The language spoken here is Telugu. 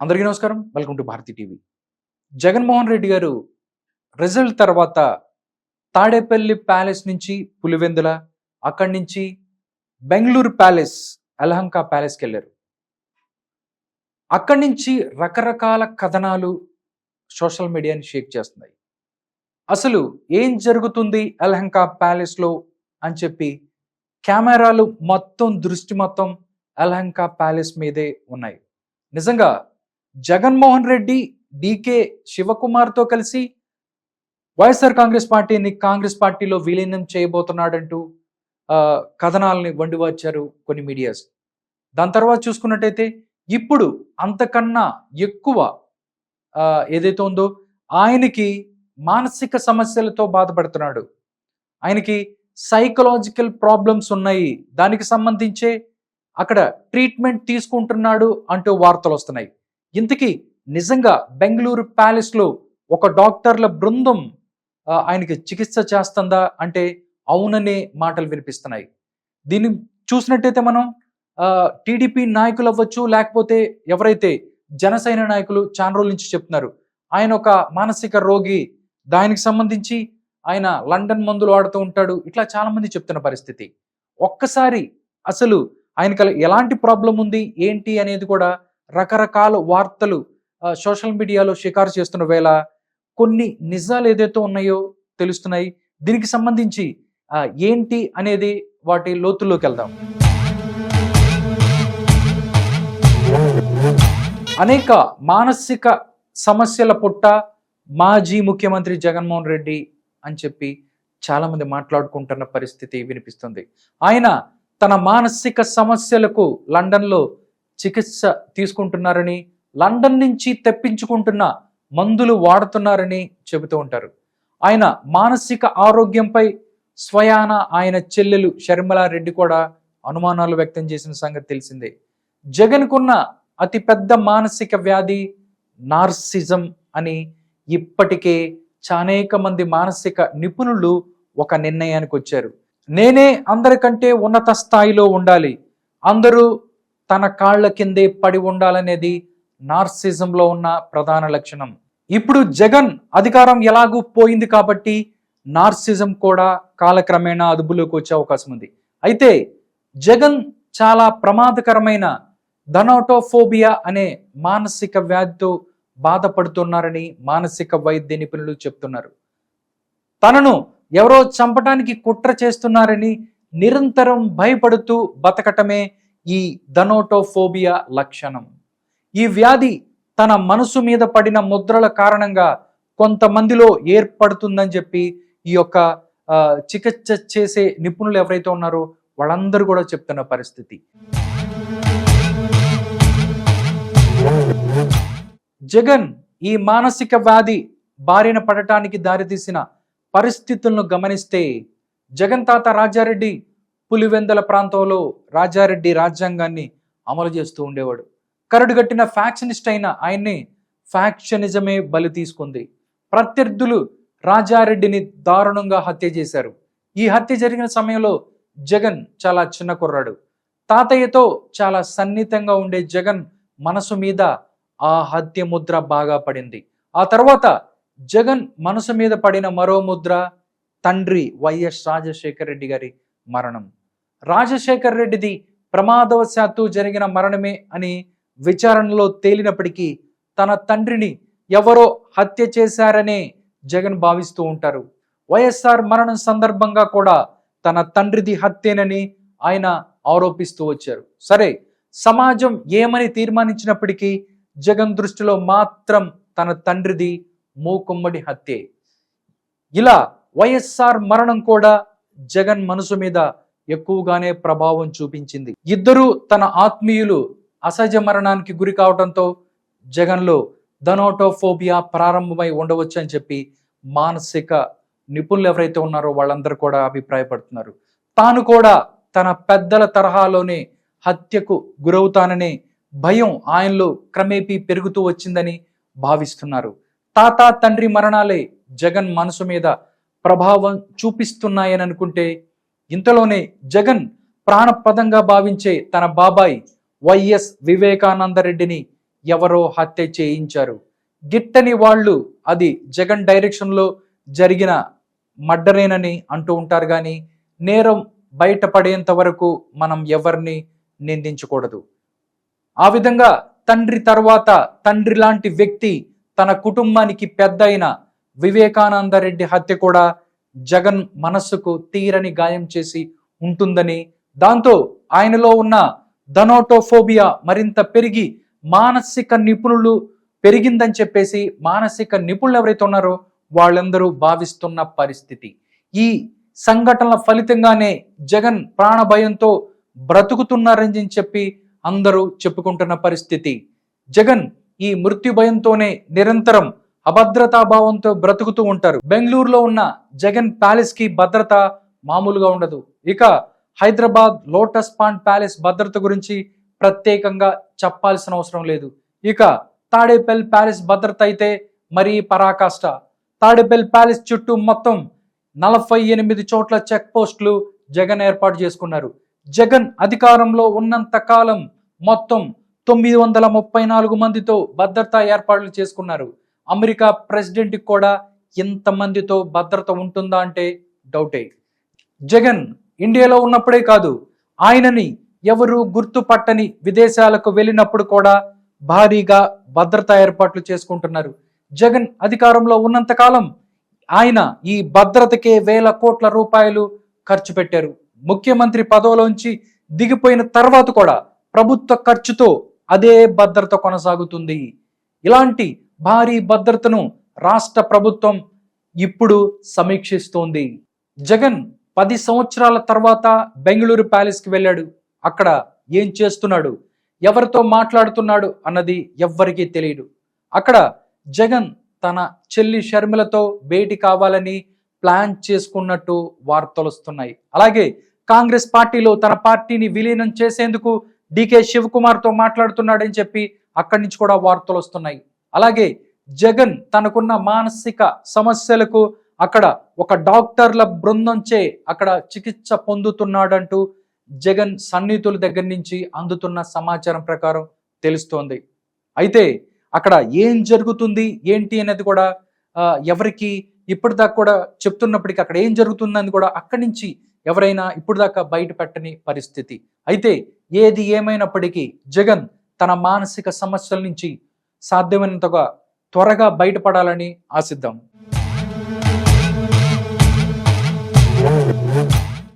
అందరికీ నమస్కారం. Welcome to Bharathi TV. Jaganmohan Reddy garu result తర్వాత తాడేపల్లి ప్యాలెస్ నుంచి పులివెందుల, అక్కడి నుంచి బెంగళూరు ప్యాలెస్, యలహంక ప్యాలెస్కి వెళ్ళారు. అక్కడి నుంచి రకరకాల కథనాలు సోషల్ మీడియాని షేక్ చేస్తున్నాయి. అసలు ఏం జరుగుతుంది యలహంక ప్యాలెస్లో అని చెప్పి కెమెరాలు దృష్టి మొత్తం యలహంక ప్యాలెస్ మీదే ఉన్నాయి. నిజంగా జగన్మోహన్ రెడ్డి డీకే శివకుమార్తో కలిసి వైఎస్ఆర్ కాంగ్రెస్ పార్టీని కాంగ్రెస్ పార్టీలో విలీనం చేయబోతున్నాడంటూ కథనాలని వండివచ్చారు కొన్ని మీడియాస్. దాని తర్వాత చూసుకున్నట్టయితే ఇప్పుడు అంతకన్నా ఎక్కువ ఏదైతే ఉందో ఆయనకి మానసిక సమస్యలతో బాధపడుతున్నాడు, ఆయనకి సైకలాజికల్ ప్రాబ్లమ్స్ ఉన్నాయి, దానికి సంబంధించే అక్కడ ట్రీట్మెంట్ తీసుకుంటున్నాడు అంటూ వార్తలు వస్తున్నాయి. ఇంతకీ నిజంగా బెంగళూరు ప్యాలెస్లో ఒక డాక్టర్ల బృందం ఆయనకి చికిత్స చేస్తుందా అంటే అవుననే మాటలు వినిపిస్తున్నాయి. దీన్ని చూసినట్టయితే మనం టీడీపీ నాయకులు అవ్వచ్చు, లేకపోతే ఎవరైతే జనసేన నాయకులు చాలా రోజుల నుంచి చెప్తున్నారు ఆయన ఒక మానసిక రోగి, దానికి సంబంధించి ఆయన లండన్ మందులు వాడుతూ ఉంటాడు, ఇట్లా చాలా మంది చెప్తున్న పరిస్థితి. ఒక్కసారి అసలు ఆయనకి ఎలాంటి ప్రాబ్లం ఉంది ఏంటి అనేది కూడా రకరకాల వార్తలు సోషల్ మీడియాలో షికారు చేస్తున్న వేళ కొన్ని నిజాలు ఏదైతే ఉన్నాయో తెలుస్తున్నాయి. దీనికి సంబంధించి ఏంటి అనేది వాటి లోతుల్లోకి వెళ్దాం. అనేక మానసిక సమస్యల పుట్ట మాజీ ముఖ్యమంత్రి జగన్మోహన్ రెడ్డి అని చెప్పి చాలా మంది మాట్లాడుకుంటున్న పరిస్థితి వినిపిస్తుంది. ఆయన తన మానసిక సమస్యలకు లండన్లో చికిత్స తీసుకుంటున్నారని, లండన్ నుంచి తెప్పించుకుంటున్న మందులు వాడుతున్నారని చెబుతూ ఉంటారు. ఆయన మానసిక ఆరోగ్యంపై స్వయాన ఆయన చెల్లెలు షర్మిలారెడ్డి కూడా అనుమానాలు వ్యక్తం చేసిన సంగతి తెలిసిందే. జగన్కున్న అతిపెద్ద మానసిక వ్యాధి నార్సిజం అని ఇప్పటికే అనేక మంది మానసిక నిపుణులు ఒక నిర్ణయానికి వచ్చారు. నేనే అందరికంటే ఉన్నత స్థాయిలో ఉండాలి, అందరూ తన కాళ్ల కిందే పడి ఉండాలనేది నార్సిజంలో ఉన్న ప్రధాన లక్షణం. ఇప్పుడు జగన్ అధికారం ఎలాగూ పోయింది కాబట్టి నార్సిజం కూడా కాలక్రమేణా అదుపులోకి వచ్చే అవకాశం ఉంది. అయితే జగన్ చాలా ప్రమాదకరమైన థనాటోఫోబియా అనే మానసిక వ్యాధితో బాధపడుతున్నారని మానసిక వైద్య నిపుణులు చెప్తున్నారు. తనను ఎవరో చంపడానికి కుట్ర చేస్తున్నారని నిరంతరం భయపడుతూ బతకటమే ఈ థనాటోఫోబియా లక్షణం. ఈ వ్యాధి తన మనసు మీద పడిన ముద్రల కారణంగా కొంతమందిలో ఏర్పడుతుందని చెప్పి ఈ యొక్క చికిత్స చేసే నిపుణులు ఎవరైతే ఉన్నారో వాళ్ళందరూ కూడా చెప్తున్న పరిస్థితి. జగన్ ఈ మానసిక వ్యాధి బారిన పడటానికి దారితీసిన పరిస్థితులను గమనిస్తే జగన్ తాత రాజారెడ్డి పులివెందల ప్రాంతంలో రాజారెడ్డి రాజ్యాంగాన్ని అమలు చేస్తూ ఉండేవాడు. కరడుగట్టిన ఫ్యాక్షనిస్ట్ అయిన ఆయన్ని ఫ్యాక్షనిజమే బలి తీసుకుంది. ప్రత్యర్థులు రాజారెడ్డిని దారుణంగా హత్య చేశారు. ఈ హత్య జరిగిన సమయంలో జగన్ చాలా చిన్న కుర్రాడు. తాతయ్యతో చాలా సన్నిహితంగా ఉండే జగన్ మనసు మీద ఆ హత్య ముద్ర బాగా పడింది. ఆ తర్వాత జగన్ మనసు మీద పడిన మరో ముద్ర తండ్రి వైఎస్ రాజశేఖర రెడ్డి గారి మరణం. రాజశేఖర రెడ్డిది ప్రమాదవశాత్తు జరిగిన మరణమే అని విచారణలో తేలినప్పటికీ తన తండ్రిని ఎవరో హత్య చేశారనే జగన్ భావిస్తూ ఉంటారు. వైఎస్ఆర్ మరణం సందర్భంగా కూడా తన తండ్రిది హత్యేనని ఆయన ఆరోపిస్తూ వచ్చారు. సరే, సమాజం ఏమని తీర్మానించినప్పటికీ జగన్ దృష్టిలో మాత్రం తన తండ్రిది మూకుమ్మడి హత్యే. ఇలా వైఎస్ఆర్ మరణం కూడా జగన్ మనసు మీద ఎక్కువగానే ప్రభావం చూపించింది. ఇద్దరు తన ఆత్మీయులు అసహజ మరణానికి గురి కావడంతో జగన్లో థనాటోఫోబియా ప్రారంభమై ఉండవచ్చు అని చెప్పి మానసిక నిపుణులు ఎవరైతే ఉన్నారో వాళ్ళందరూ కూడా అభిప్రాయపడుతున్నారు. తాను కూడా తన పెద్దల తరహాలోనే హత్యకు గురవుతాననే భయం ఆయనలో క్రమేపీ పెరుగుతూ వచ్చిందని భావిస్తున్నారు. తాత తండ్రి మరణాలే జగన్ మనసు మీద ప్రభావం చూపిస్తున్నాయని అనుకుంటే ఇంతలోనే జగన్ ప్రాణప్రదంగా భావించే తన బాబాయ్ వైఎస్ వివేకానంద రెడ్డిని ఎవరో హత్య చేయించారు. గిట్టని వాళ్ళు అది జగన్ డైరెక్షన్లో జరిగిన మర్డరేనని అంటూ ఉంటారు, కానీ నేరం బయటపడేంత వరకు మనం ఎవరిని నిందించకూడదు. ఆ విధంగా తండ్రి తర్వాత తండ్రి లాంటి వ్యక్తి తన కుటుంబానికి పెద్ద అయిన వివేకానందరెడ్డి హత్య కూడా జగన్ మనస్సుకు తీరని గాయం చేసి ఉంటుందని, దాంతో ఆయనలో ఉన్న ధనోటోఫోబియా మరింత పెరిగి మానసిక నిపుణులు పెరిగిందని చెప్పేసి మానసిక నిపుణులు ఎవరైతే ఉన్నారో వాళ్ళందరూ భావిస్తున్న పరిస్థితి. ఈ సంఘటనల ఫలితంగానే జగన్ ప్రాణభయంతో బ్రతుకుతున్నారని చెప్పి అందరూ చెప్పుకుంటున్న పరిస్థితి. జగన్ ఈ మృత్యు భయంతోనే నిరంతరం అభద్రతాభావంతో బ్రతుకుతూ ఉంటారు. బెంగళూరులో ఉన్న జగన్ ప్యాలెస్ కి భద్రత మామూలుగా ఉండదు. ఇక హైదరాబాద్ లోటస్ పాండ్ ప్యాలెస్ భద్రత గురించి ప్రత్యేకంగా చెప్పాల్సిన అవసరం లేదు. ఇక తాడేపల్లి ప్యాలెస్ భద్రత అయితే మరీ పరాకాష్ట. తాడేపల్లి ప్యాలెస్ చుట్టూ మొత్తం 48 చోట్ల చెక్ పోస్టులు జగన్ ఏర్పాటు చేసుకున్నారు. జగన్ అధికారంలో ఉన్నంత కాలం మొత్తం 934 మందితో భద్రతా ఏర్పాట్లు చేసుకున్నారు. అమెరికా ప్రెసిడెంట్కి కూడా ఇంతమందితో భద్రత ఉంటుందా అంటే డౌటే. జగన్ ఇండియాలో ఉన్నప్పుడే కాదు, ఆయనని ఎవరు గుర్తుపట్టని విదేశాలకు వెళ్ళినప్పుడు కూడా భారీగా భద్రతా ఏర్పాట్లు చేసుకుంటున్నారు. జగన్ అధికారంలో ఉన్నంత కాలం ఆయన ఈ భద్రతకే వేల కోట్ల రూపాయలు ఖర్చు పెట్టారు. ముఖ్యమంత్రి పదవిలోంచి దిగిపోయిన తర్వాత కూడా ప్రభుత్వ ఖర్చుతో అదే భద్రత కొనసాగుతుంది. ఇలాంటి భారీ భద్రతను రాష్ట్ర ప్రభుత్వం ఇప్పుడు సమీక్షిస్తోంది. జగన్ 10 సంవత్సరాల తర్వాత బెంగళూరు ప్యాలెస్కి వెళ్ళాడు. అక్కడ ఏం చేస్తున్నాడు, ఎవరితో మాట్లాడుతున్నాడు అన్నది ఎవ్వరికీ తెలియదు. అక్కడ జగన్ తన చెల్లి షర్మిలతో భేటీ కావాలని ప్లాన్ చేసుకున్నట్టు వార్తలు వస్తున్నాయి. అలాగే కాంగ్రెస్ పార్టీలో తన పార్టీని విలీనం చేసేందుకు డికే శివకుమార్తో మాట్లాడుతున్నాడని చెప్పి అక్కడి నుంచి కూడా వార్తలు వస్తున్నాయి. అలాగే జగన్ తనకున్న మానసిక సమస్యలకు అక్కడ ఒక డాక్టర్ల బృందంచే అక్కడ చికిత్స పొందుతున్నాడంటూ జగన్ సన్నిహితుల దగ్గర నుంచి అందుతున్న సమాచారం ప్రకారం తెలుస్తోంది. అయితే అక్కడ ఏం జరుగుతుంది ఏంటి అనేది కూడా ఎవరికి ఇప్పటిదాకా కూడా చెప్తున్నప్పటికీ అక్కడ ఏం జరుగుతుందని కూడా అక్కడి నుంచి ఎవరైనా ఇప్పుడు దాకా బయట పెట్టని పరిస్థితి. అయితే ఏది ఏమైనప్పటికీ జగన్ తన మానసిక సమస్యల నుంచి సాధ్యమైనంతగా త్వరగా బయటపడాలని ఆశిద్దాం.